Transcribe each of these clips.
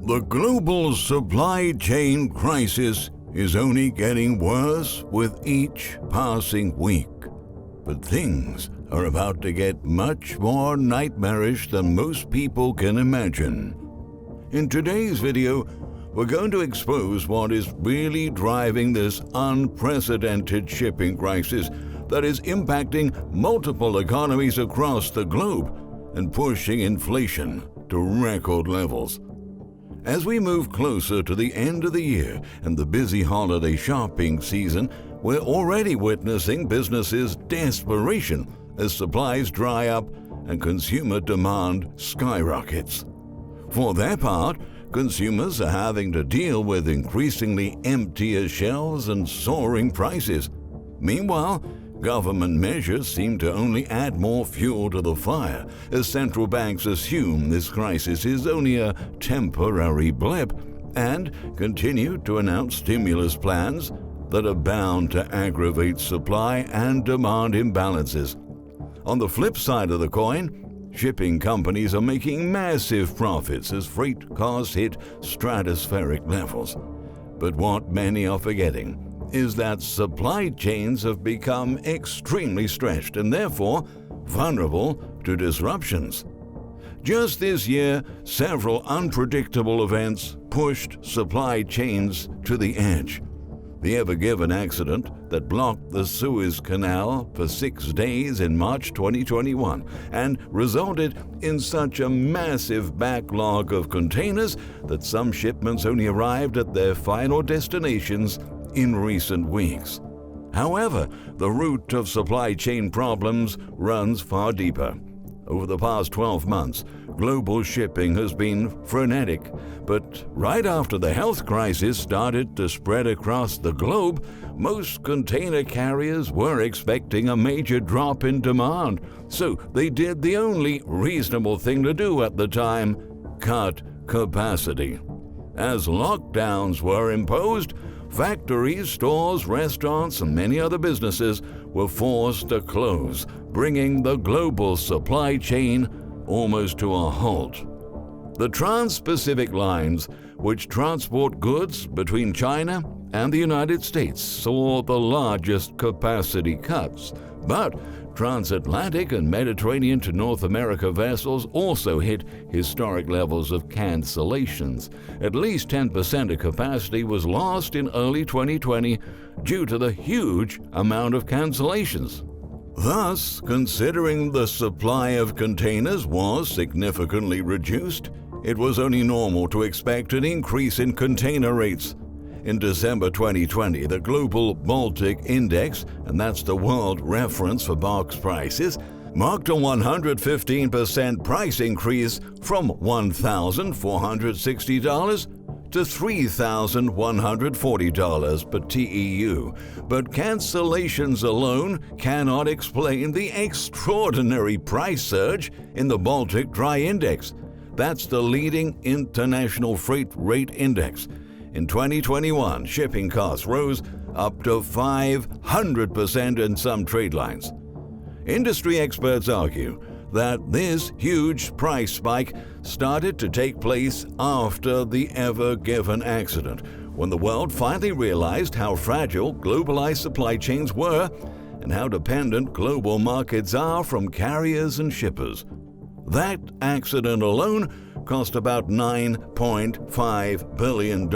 The global supply chain crisis is only getting worse with each passing week. But things are about to get much more nightmarish than most people can imagine. In today's video, we're going to expose what is really driving this unprecedented shipping crisis that is impacting multiple economies across the globe and pushing inflation to record levels. As we move closer to the end of the year and the busy holiday shopping season, we're already witnessing businesses' desperation as supplies dry up and consumer demand skyrockets. For their part, consumers are having to deal with increasingly emptier shelves and soaring prices. Meanwhile, government measures seem to only add more fuel to the fire as central banks assume this crisis is only a temporary blip and continue to announce stimulus plans that are bound to aggravate supply and demand imbalances. On the flip side of the coin, shipping companies are making massive profits as freight costs hit stratospheric levels. But what many are forgetting is that supply chains have become extremely stretched and therefore vulnerable to disruptions. Just this year, several unpredictable events pushed supply chains to the edge. The Ever Given accident that blocked the Suez Canal for 6 days in March 2021 and resulted in such a massive backlog of containers that some shipments only arrived at their final destinations in recent weeks. However, the root of supply chain problems runs far deeper. Over the past 12 months, global shipping has been frenetic, but right after the health crisis started to spread across the globe, most container carriers were expecting a major drop in demand, so they did the only reasonable thing to do at the time: cut capacity. As lockdowns were imposed, factories, stores, restaurants, and many other businesses were forced to close, bringing the global supply chain almost to a halt. The Trans-Pacific lines, which transport goods between China and the United States, saw the largest capacity cuts, but transatlantic and Mediterranean to North America vessels also hit historic levels of cancellations. At least 10% of capacity was lost in early 2020 due to the huge amount of cancellations. Thus, considering the supply of containers was significantly reduced, it was only normal to expect an increase in container rates. In December 2020, the Global Baltic Index, and that's the world reference for box prices, marked a 115% price increase from $1,460 to $3,140 per TEU. But cancellations alone cannot explain the extraordinary price surge in the Baltic Dry Index. That's the leading international freight rate index. In 2021, shipping costs rose up to 500% in some trade lines. Industry experts argue that this huge price spike started to take place after the Ever Given accident, when the world finally realized how fragile globalized supply chains were and how dependent global markets are from carriers and shippers. That accident alone cost about $9.5 billion,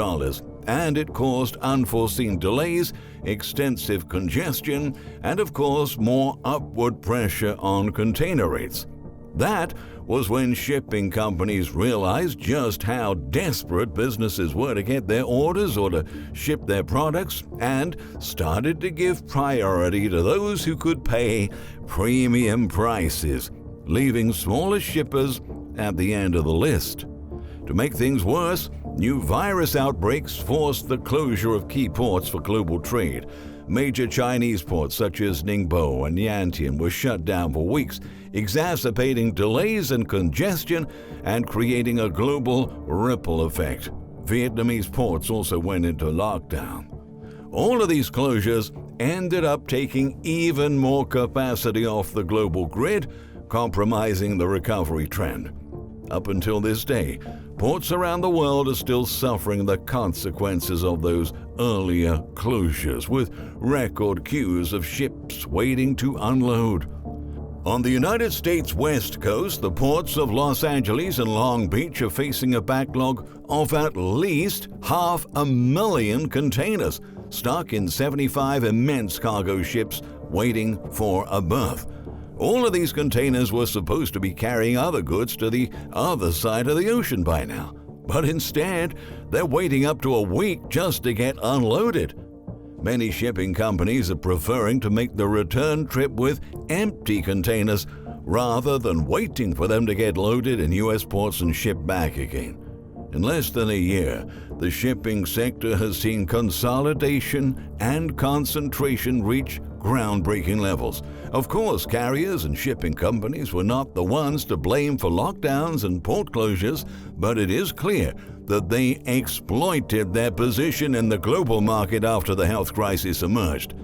and it caused unforeseen delays, extensive congestion, and of course more upward pressure on container rates. That was when shipping companies realized just how desperate businesses were to get their orders or to ship their products and started to give priority to those who could pay premium prices, leaving smaller shippers at the end of the list. To make things worse, new virus outbreaks forced the closure of key ports for global trade. Major Chinese ports such as Ningbo and Yantian were shut down for weeks, exacerbating delays and congestion and creating a global ripple effect. Vietnamese ports also went into lockdown. All of these closures ended up taking even more capacity off the global grid, compromising the recovery trend. Up until this day, ports around the world are still suffering the consequences of those earlier closures, with record queues of ships waiting to unload. On the United States West Coast, the ports of Los Angeles and Long Beach are facing a backlog of at least 500,000 containers stuck in 75 immense cargo ships waiting for a berth. All of these containers were supposed to be carrying other goods to the other side of the ocean by now, but instead, they're waiting up to a week just to get unloaded. Many shipping companies are preferring to make the return trip with empty containers rather than waiting for them to get loaded in U.S. ports and shipped back again. In less than a year, the shipping sector has seen consolidation and concentration reach groundbreaking levels. Of course, carriers and shipping companies were not the ones to blame for lockdowns and port closures, but it is clear that they exploited their position in the global market after the health crisis emerged.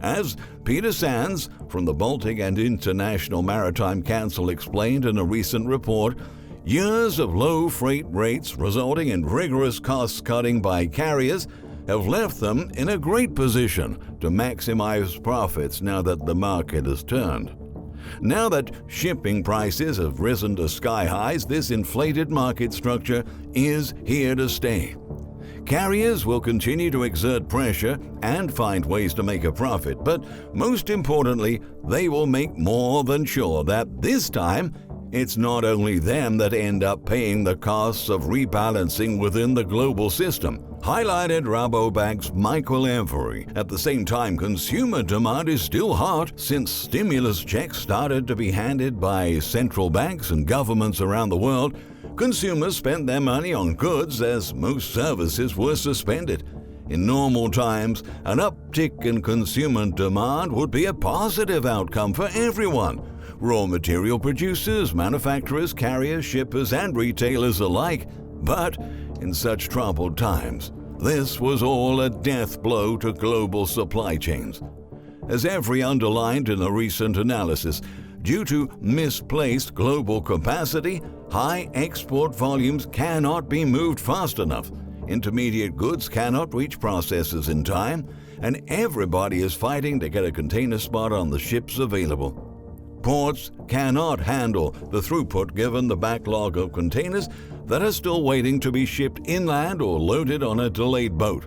As Peter Sands from the Baltic and International Maritime Council explained in a recent report, years of low freight rates resulting in rigorous cost-cutting by carriers have left them in a great position to maximize profits now that the market has turned. Now that shipping prices have risen to sky highs, this inflated market structure is here to stay. Carriers will continue to exert pressure and find ways to make a profit, but most importantly, they will make more than sure that this time it's not only them that end up paying the costs of rebalancing within the global system, highlighted Rabobank's Michael Every. At the same time, consumer demand is still hot since stimulus checks started to be handed by central banks and governments around the world. Consumers spent their money on goods as most services were suspended. In normal times, an uptick in consumer demand would be a positive outcome for everyone. Raw material producers, manufacturers, carriers, shippers, and retailers alike. But in such troubled times, this was all a death blow to global supply chains. As Every underlined in a recent analysis, due to misplaced global capacity, high export volumes cannot be moved fast enough. Intermediate goods cannot reach processors in time, and everybody is fighting to get a container spot on the ships available. Ports cannot handle the throughput given the backlog of containers that are still waiting to be shipped inland or loaded on a delayed boat.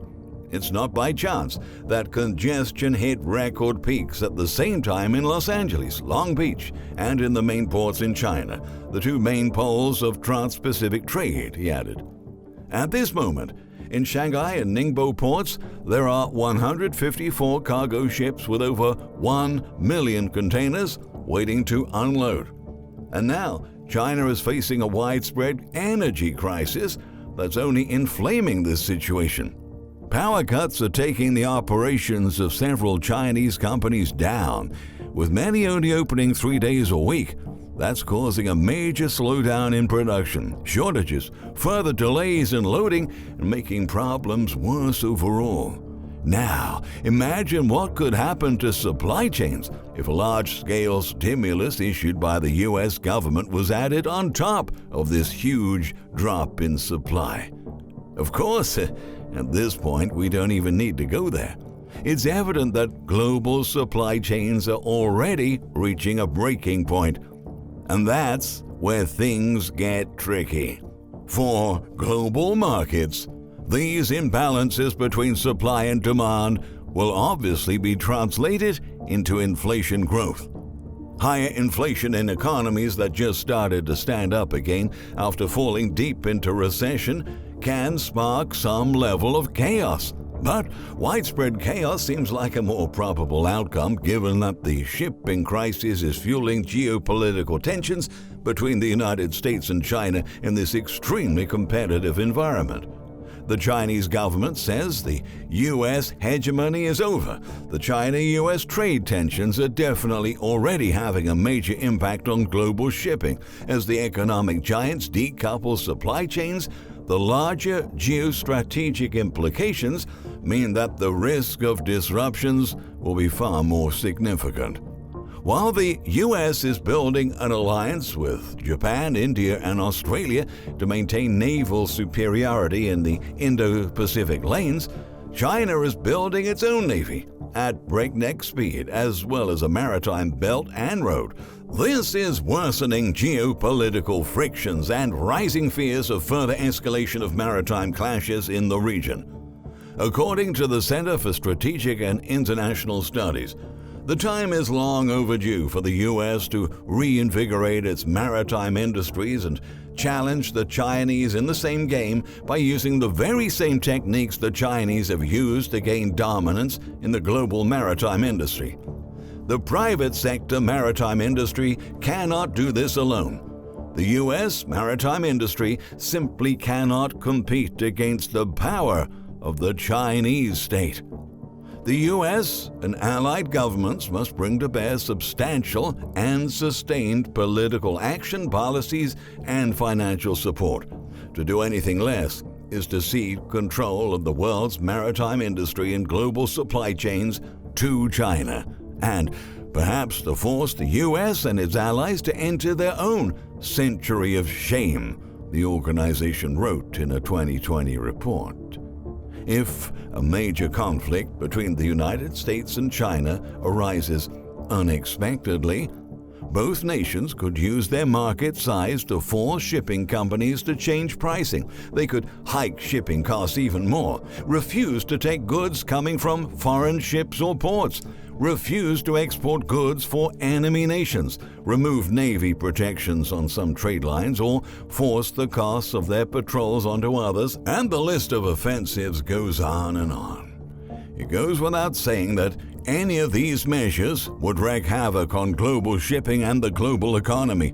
It's not by chance that congestion hit record peaks at the same time in Los Angeles, Long Beach, and in the main ports in China, the two main poles of trans-Pacific trade, he added. At this moment, in Shanghai and Ningbo ports, there are 154 cargo ships with over 1 million containers waiting to unload. And now, China is facing a widespread energy crisis that's only inflaming this situation. Power cuts are taking the operations of several Chinese companies down, with many only opening 3 days a week. That's causing a major slowdown in production, shortages, further delays in loading, and making problems worse overall. Now, imagine what could happen to supply chains if a large-scale stimulus issued by the U.S. government was added on top of this huge drop in supply. Of course, at this point, we don't even need to go there. It's evident that global supply chains are already reaching a breaking point. And that's where things get tricky. For global markets, these imbalances between supply and demand will obviously be translated into inflation growth. Higher inflation in economies that just started to stand up again after falling deep into recession can spark some level of chaos. But widespread chaos seems like a more probable outcome given that the shipping crisis is fueling geopolitical tensions between the United States and China in this extremely competitive environment. The Chinese government says the U.S. hegemony is over. The China-U.S. trade tensions are definitely already having a major impact on global shipping. As the economic giants decouple supply chains, the larger geostrategic implications mean that the risk of disruptions will be far more significant. While the US is building an alliance with Japan, India, and Australia to maintain naval superiority in the Indo-Pacific lanes, China is building its own navy at breakneck speed, as well as a maritime belt and road. This is worsening geopolitical frictions and rising fears of further escalation of maritime clashes in the region. According to the Center for Strategic and International Studies, the time is long overdue for the U.S. to reinvigorate its maritime industries and challenge the Chinese in the same game by using the very same techniques the Chinese have used to gain dominance in the global maritime industry. The private sector maritime industry cannot do this alone. The U.S. maritime industry simply cannot compete against the power of the Chinese state. The U.S. and allied governments must bring to bear substantial and sustained political action, policies, and financial support. To do anything less is to cede control of the world's maritime industry and global supply chains to China, and perhaps to force the U.S. and its allies to enter their own century of shame, the organization wrote in a 2020 report. If a major conflict between the United States and China arises unexpectedly, both nations could use their market size to force shipping companies to change pricing. They could hike shipping costs even more, refuse to take goods coming from foreign ships or ports, refuse to export goods for enemy nations, remove Navy protections on some trade lines, or force the costs of their patrols onto others, and the list of offensives goes on and on. It goes without saying that any of these measures would wreak havoc on global shipping and the global economy.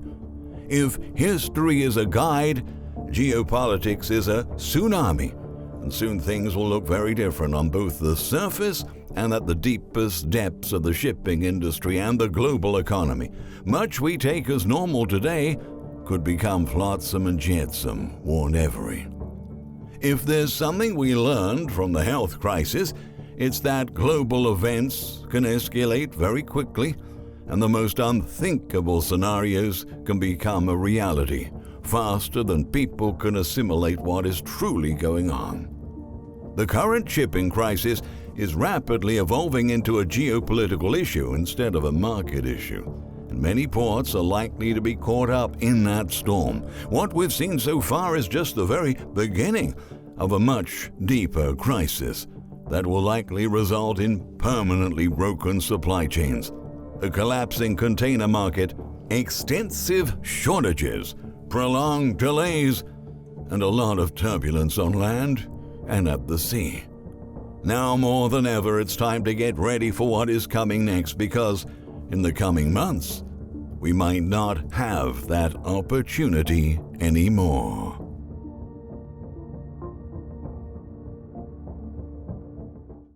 If history is a guide, geopolitics is a tsunami, and soon things will look very different on both the surface and at the deepest depths of the shipping industry and the global economy. Much we take as normal today could become flotsam and jetsam, warned Every. If there's something we learned from the health crisis, it's that global events can escalate very quickly, and the most unthinkable scenarios can become a reality faster than people can assimilate what is truly going on. The current shipping crisis is rapidly evolving into a geopolitical issue instead of a market issue, and many ports are likely to be caught up in that storm. What we've seen so far is just the very beginning of a much deeper crisis that will likely result in permanently broken supply chains, a collapsing container market, extensive shortages, prolonged delays, and a lot of turbulence on land and at the sea. Now more than ever, it's time to get ready for what is coming next, because in the coming months, we might not have that opportunity anymore.